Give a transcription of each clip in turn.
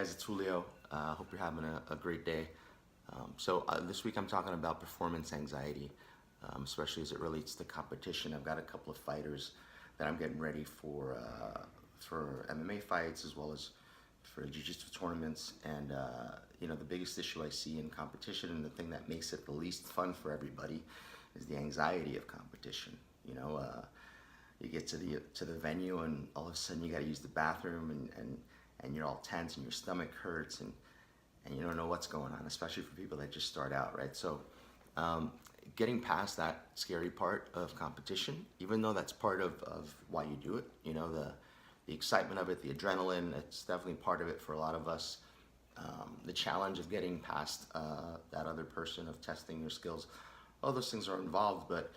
guys, it's Julio. Hope you're having a great day. This week I'm talking about performance anxiety, especially as it relates to competition. I've got a couple of fighters that I'm getting ready for MMA fights as well as for Jiu Jitsu tournaments. And the biggest issue I see in competition, and the thing that makes it the least fun for everybody, is the anxiety of competition. You get to the venue and all of a sudden you got to use the bathroom and you're all tense and your stomach hurts and you don't know what's going on, especially for people that just start out, right? So getting past that scary part of competition, even though that's part of why you do it, the excitement of it, the adrenaline, it's definitely part of it for a lot of us. The challenge of getting past that other person, of testing your skills, all those things are involved, but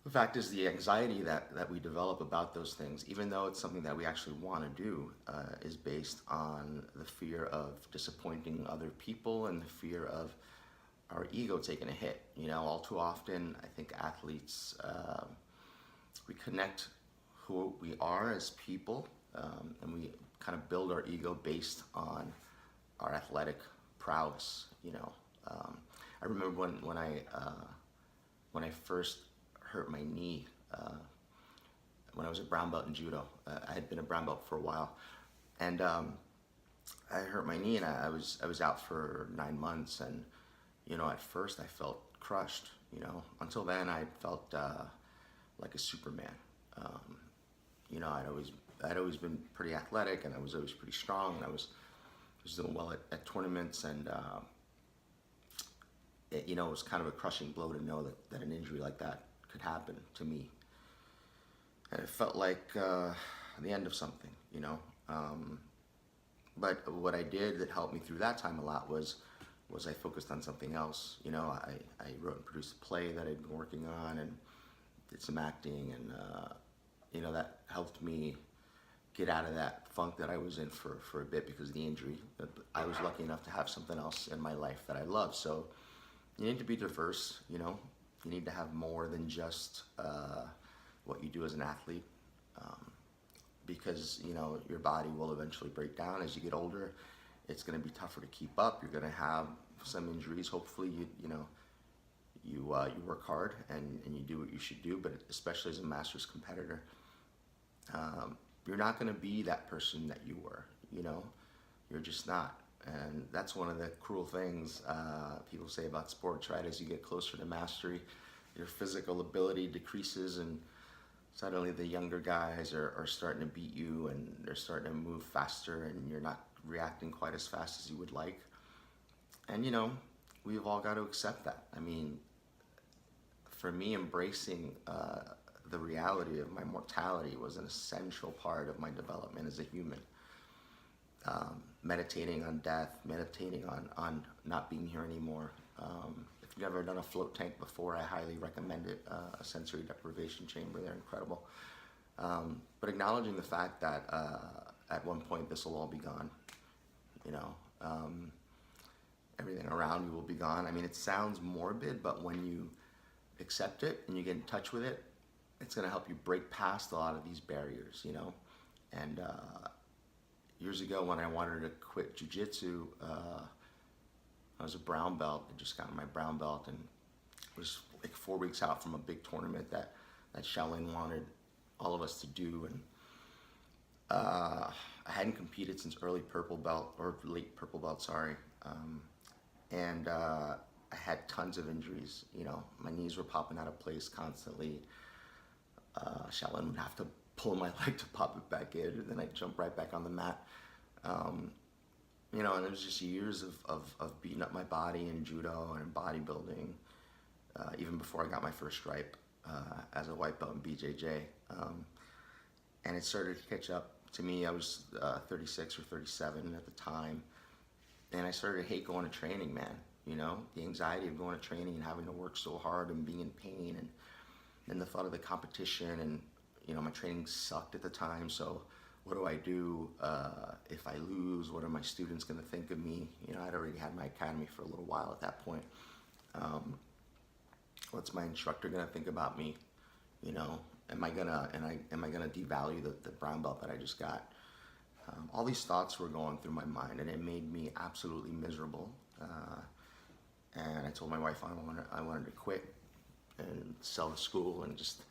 the fact is the anxiety that we develop about those things, even though it's something that we actually want to do, is based on the fear of disappointing other people and the fear of our ego taking a hit. All too often, I think athletes, we connect who we are as people, and we kind of build our ego based on our athletic prowess. I remember when I first hurt my knee when I was a brown belt in judo. I had been a brown belt for a while, and I hurt my knee, and I was out for 9 months. And at first I felt crushed. Until then I felt like a Superman. I'd always been pretty athletic, and I was always pretty strong, and I was doing well at tournaments, and it was kind of a crushing blow to know that an injury like that could happen to me. And it felt like the end of something, but what I did that helped me through that time a lot was I focused on something else. I wrote and produced a play that I'd been working on and did some acting, and that helped me get out of that funk that I was in for a bit because of the injury. I was lucky enough to have something else in my life that I love. So you need to be diverse. You need to have more than just what you do as an athlete, because your body will eventually break down as you get older. It's going to be tougher to keep up. You're going to have some injuries. Hopefully you work hard and you do what you should do, but especially as a masters competitor, you're not going to be that person that you were. You're just not. And that's one of the cruel things people say about sports, right? As you get closer to mastery, your physical ability decreases, and suddenly the younger guys are starting to beat you, and they're starting to move faster, and you're not reacting quite as fast as you would like. And we've all got to accept that. I mean, for me, embracing the reality of my mortality was an essential part of my development as a human. Meditating on death, meditating on not being here anymore. If you've ever done a float tank before, I highly recommend it. A sensory deprivation chamber, they're incredible. But acknowledging the fact that at one point this will all be gone. Everything around you will be gone. I mean, it sounds morbid, but when you accept it and you get in touch with it, it's going to help you break past a lot of these barriers, And years ago, when I wanted to quit Jiu Jitsu, I was a brown belt. I just got my brown belt and was like 4 weeks out from a big tournament that Shaolin wanted all of us to do. And I hadn't competed since early purple belt, or late purple belt, sorry. And I had tons of injuries. My knees were popping out of place constantly. Shaolin would have to pull my leg to pop it back in, and then I'd jump right back on the mat. And it was just years of beating up my body in judo and in bodybuilding, even before I got my first stripe as a white belt in BJJ. And it started to catch up to me. I was 36 or 37 at the time, and I started to hate going to training, man. The anxiety of going to training and having to work so hard and being in pain, and then the thought of the competition, and my training sucked at the time, so what do I do if I lose? What are my students going to think of me? I'd already had my academy for a little while at that point. What's my instructor going to think about me? Am I gonna devalue the brown belt that I just got? all these thoughts were going through my mind, and it made me absolutely miserable. And I told my wife I wanted to quit and sell the school and just.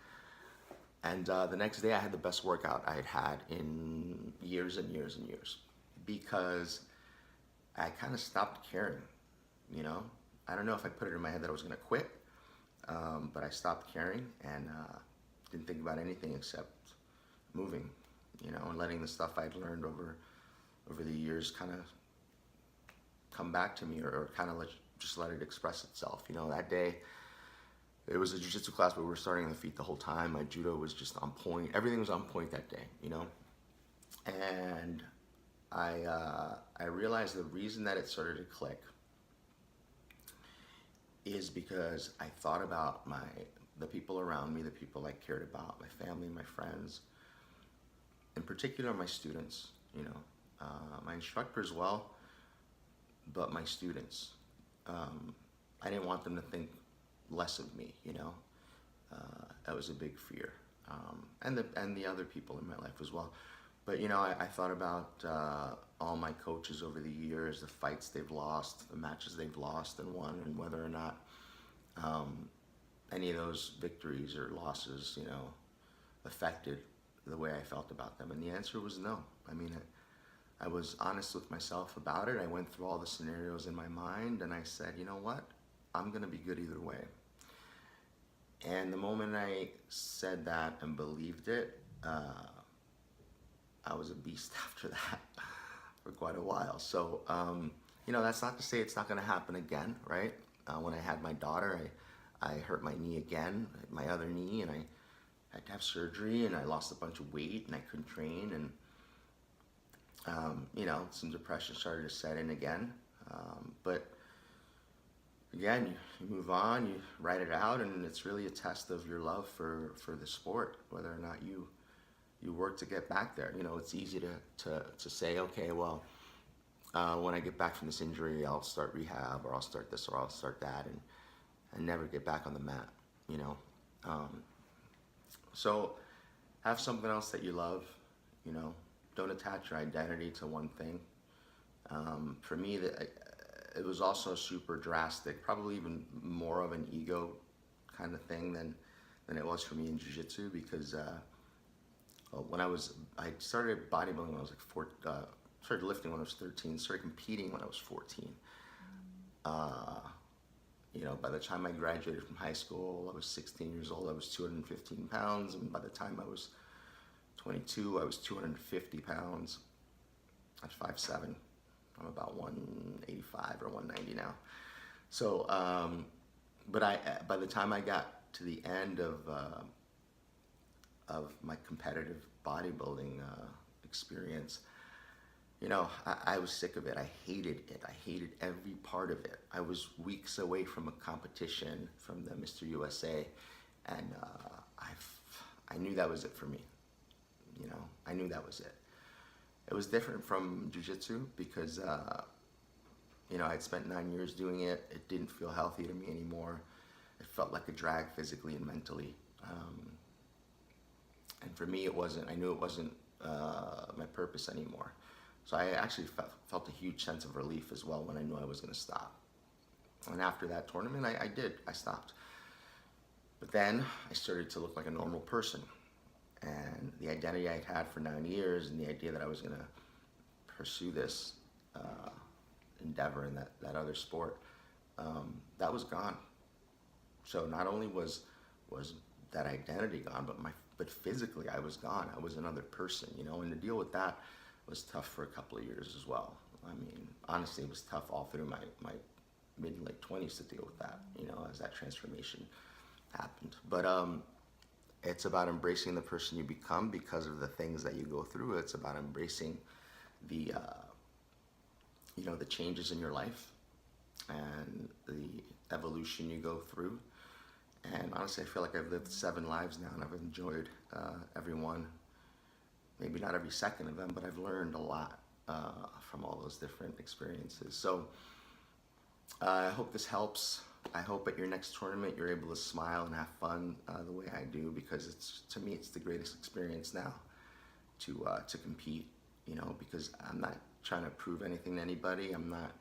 And the next day I had the best workout I had had in years and years and years, because I kind of stopped caring, you know? I don't know if I put it in my head that I was gonna quit, but I stopped caring and didn't think about anything except moving, you know, and letting the stuff I'd learned over the years kind of come back to me, or kind of just let it express itself. You know, that day, it was a jiu-jitsu class, but we were starting on the feet the whole time. My judo was just on point. Everything was on point that day, you know? And I realized the reason that it started to click is because I thought about the people around me, the people I cared about, my family, my friends, in particular my students, you know, my instructor as well, but my students. I didn't want them to think less of me, you know. That was a big fear, and the other people in my life as well. But you know, I thought about all my coaches over the years, the fights they've lost, the matches they've lost and won, and whether or not any of those victories or losses, you know, affected the way I felt about them. And the answer was no. I mean, I was honest with myself about it. I went through all the scenarios in my mind, and I said, you know what? I'm gonna be good either way. And the moment I said that and believed it, I was a beast after that for quite a while. So, you know, that's not to say it's not gonna happen again, right? When I had my daughter, I hurt my knee again, my other knee, and I had to have surgery, and I lost a bunch of weight, and I couldn't train, and you know, some depression started to set in again. But again, you move on, you write it out, and it's really a test of your love for the sport, whether or not you work to get back there. You know, it's easy to say, okay, well, when I get back from this injury, I'll start rehab, or I'll start this, or I'll start that, and never get back on the mat, you know. So have something else that you love, you know. Don't attach your identity to one thing. For me, it was also super drastic, probably even more of an ego kind of thing than it was for me in jiu-jitsu, because when I started bodybuilding when I was like started lifting when I was 13, started competing when I was 14. You know, by the time I graduated from high school, I was 16 years old, I was 215 pounds, and by the time I was 22, I was 250 pounds. I was 5'7". I'm about 185 or 190 now. So, but by the time I got to the end of my competitive bodybuilding experience, you know, I was sick of it. I hated it. I hated every part of it. I was weeks away from a competition, from the Mr. USA, and I knew that was it for me. You know, I knew that was it. It was different from jiu-jitsu because, you know, I'd spent 9 years doing it. It didn't feel healthy to me anymore. It felt like a drag physically and mentally. And for me, it wasn't. I knew it wasn't my purpose anymore. So I actually felt a huge sense of relief as well when I knew I was going to stop. And after that tournament, I stopped. But then I started to look like a normal person. And the identity I'd had for 9 years, and the idea that I was going to pursue this endeavor in that other sport, that was gone. So not only was that identity gone, but physically I was gone. I was another person, you know, and to deal with that was tough for a couple of years as well. I mean, honestly, it was tough all through my mid and late 20s to deal with that, you know, as that transformation happened. But it's about embracing the person you become because of the things that you go through. It's about embracing the, you know, the changes in your life and the evolution you go through. And honestly, I feel like I've lived 7 lives now, and I've enjoyed every one. Maybe not every second of them, but I've learned a lot from all those different experiences. So I hope this helps. I hope at your next tournament you're able to smile and have fun the way I do, because to me it's the greatest experience now to compete you know, because I'm not trying to prove anything to anybody. I'm not,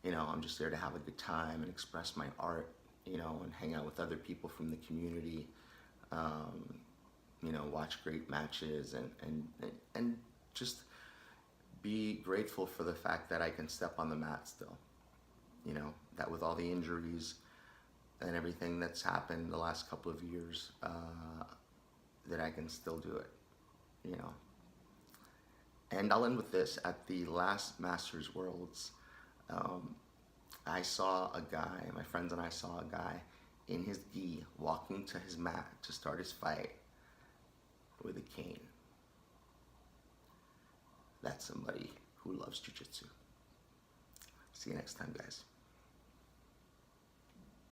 you know, I'm just there to have a good time and express my art, you know, and hang out with other people from the community, you know, watch great matches and just be grateful for the fact that I can step on the mat still. You know, that with all the injuries and everything that's happened the last couple of years, that I can still do it, you know. And I'll end with this. At the last Masters Worlds, I saw a guy, my friends and I saw a guy in his gi walking to his mat to start his fight with a cane. That's somebody who loves jiu-jitsu. See you next time, guys.